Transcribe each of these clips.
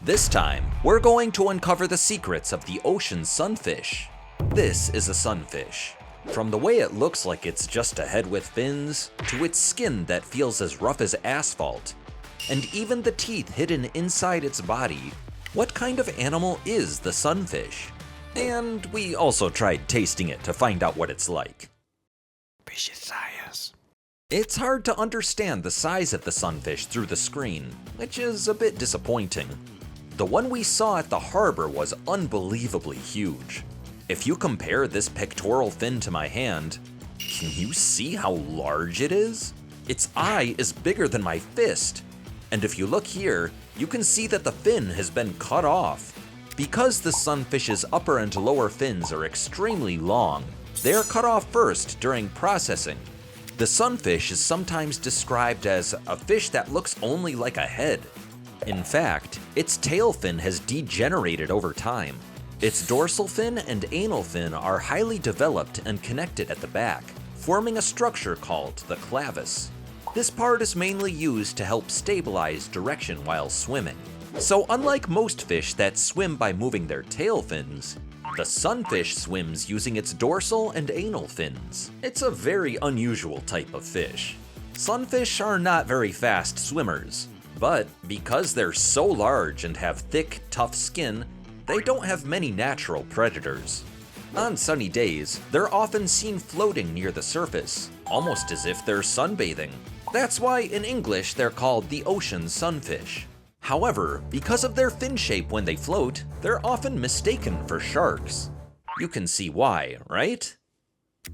This time, we're going to uncover the secrets of the ocean sunfish. This is a sunfish. From the way it looks like it's just a head with fins, to its skin that feels as rough as asphalt, and even the teeth hidden inside its body, what kind of animal is the sunfish? And we also tried tasting it to find out what it's like. Fishy science. It's hard to understand the size of the sunfish through the screen, which is a bit disappointing. The one we saw at the harbor was unbelievably huge. If you compare this pectoral fin to my hand, can you see how large it is? Its eye is bigger than my fist. And if you look here, you can see that the fin has been cut off. Because the sunfish's upper and lower fins are extremely long, they are cut off first during processing. The sunfish is sometimes described as a fish that looks only like a head. In fact, its tail fin has degenerated over time. Its dorsal fin and anal fin are highly developed and connected at the back, forming a structure called the clavus. This part is mainly used to help stabilize direction while swimming. So unlike most fish that swim by moving their tail fins, the sunfish swims using its dorsal and anal fins. It's a very unusual type of fish. Sunfish are not very fast swimmers, but because they're so large and have thick, tough skin, they don't have many natural predators. On sunny days, they're often seen floating near the surface, almost as if they're sunbathing. That's why in English they're called the ocean sunfish. However, because of their fin shape when they float, they're often mistaken for sharks. You can see why, right?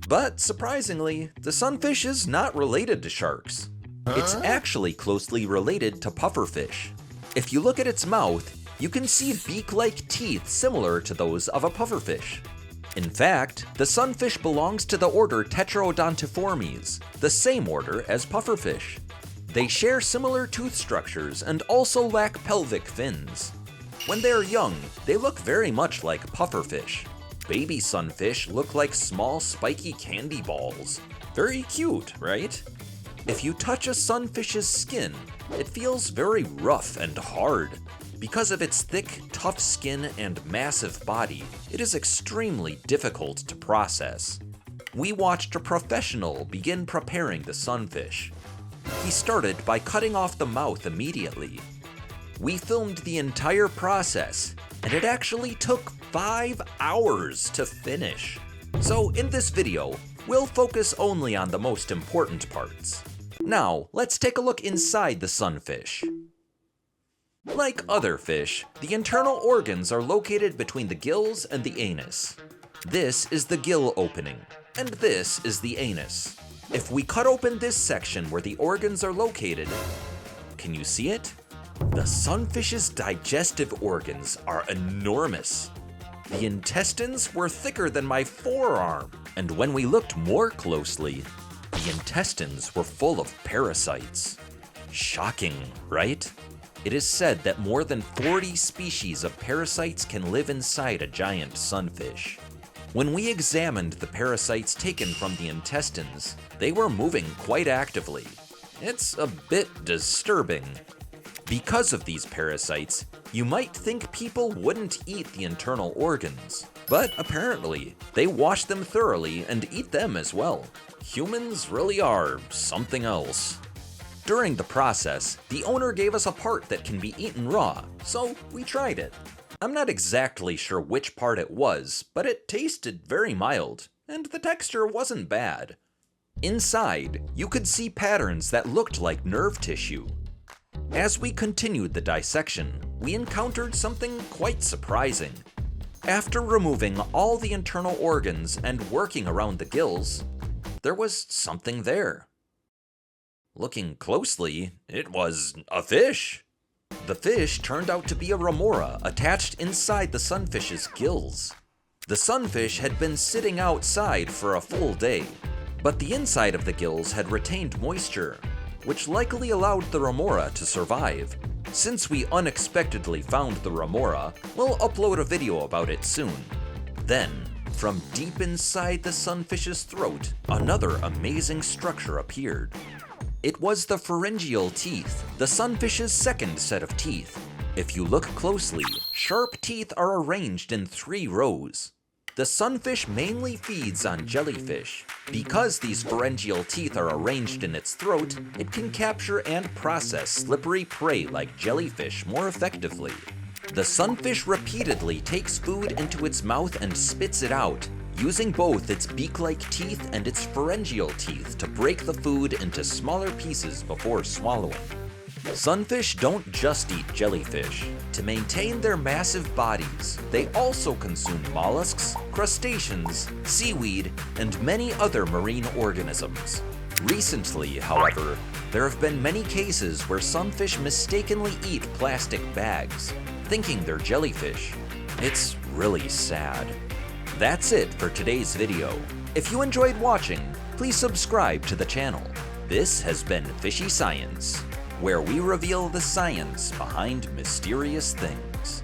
But surprisingly, the sunfish is not related to sharks. It's actually closely related to pufferfish. If you look at its mouth, you can see beak-like teeth similar to those of a pufferfish. In fact, the sunfish belongs to the order Tetraodontiformes, the same order as pufferfish. They share similar tooth structures and also lack pelvic fins. When they're young, they look very much like pufferfish. Baby sunfish look like small spiky candy balls. Very cute, right? If you touch a sunfish's skin, it feels very rough and hard. Because of its thick, tough skin and massive body, it is extremely difficult to process. We watched a professional begin preparing the sunfish. He started by cutting off the mouth immediately. We filmed the entire process, and it actually took 5 hours to finish. So in this video, we'll focus only on the most important parts. Now, let's take a look inside the sunfish. Like other fish, the internal organs are located between the gills and the anus. This is the gill opening, and this is the anus. If we cut open this section where the organs are located, can you see it? The sunfish's digestive organs are enormous. The intestines were thicker than my forearm, and when we looked more closely, the intestines were full of parasites. Shocking, right? It is said that more than 40 species of parasites can live inside a giant sunfish. When we examined the parasites taken from the intestines, they were moving quite actively. It's a bit disturbing. Because of these parasites, you might think people wouldn't eat the internal organs, but apparently, they wash them thoroughly and eat them as well. Humans really are something else. During the process, the owner gave us a part that can be eaten raw, so we tried it. I'm not exactly sure which part it was, but it tasted very mild, and the texture wasn't bad. Inside, you could see patterns that looked like nerve tissue. As we continued the dissection, we encountered something quite surprising. After removing all the internal organs and working around the gills, there was something there. Looking closely, it was a fish. The fish turned out to be a remora attached inside the sunfish's gills. The sunfish had been sitting outside for a full day, but the inside of the gills had retained moisture, which likely allowed the remora to survive. Since we unexpectedly found the remora, we'll upload a video about it soon. Then, from deep inside the sunfish's throat, another amazing structure appeared. It was the pharyngeal teeth, the sunfish's second set of teeth. If you look closely, sharp teeth are arranged in 3 rows. The sunfish mainly feeds on jellyfish. Because these pharyngeal teeth are arranged in its throat, it can capture and process slippery prey like jellyfish more effectively. The sunfish repeatedly takes food into its mouth and spits it out, using both its beak-like teeth and its pharyngeal teeth to break the food into smaller pieces before swallowing. Sunfish don't just eat jellyfish. To maintain their massive bodies, they also consume mollusks, crustaceans, seaweed, and many other marine organisms. Recently, however, there have been many cases where sunfish mistakenly eat plastic bags, thinking they're jellyfish. It's really sad. That's it for today's video. If you enjoyed watching, please subscribe to the channel. This has been Fishy Science, where we reveal the science behind mysterious things.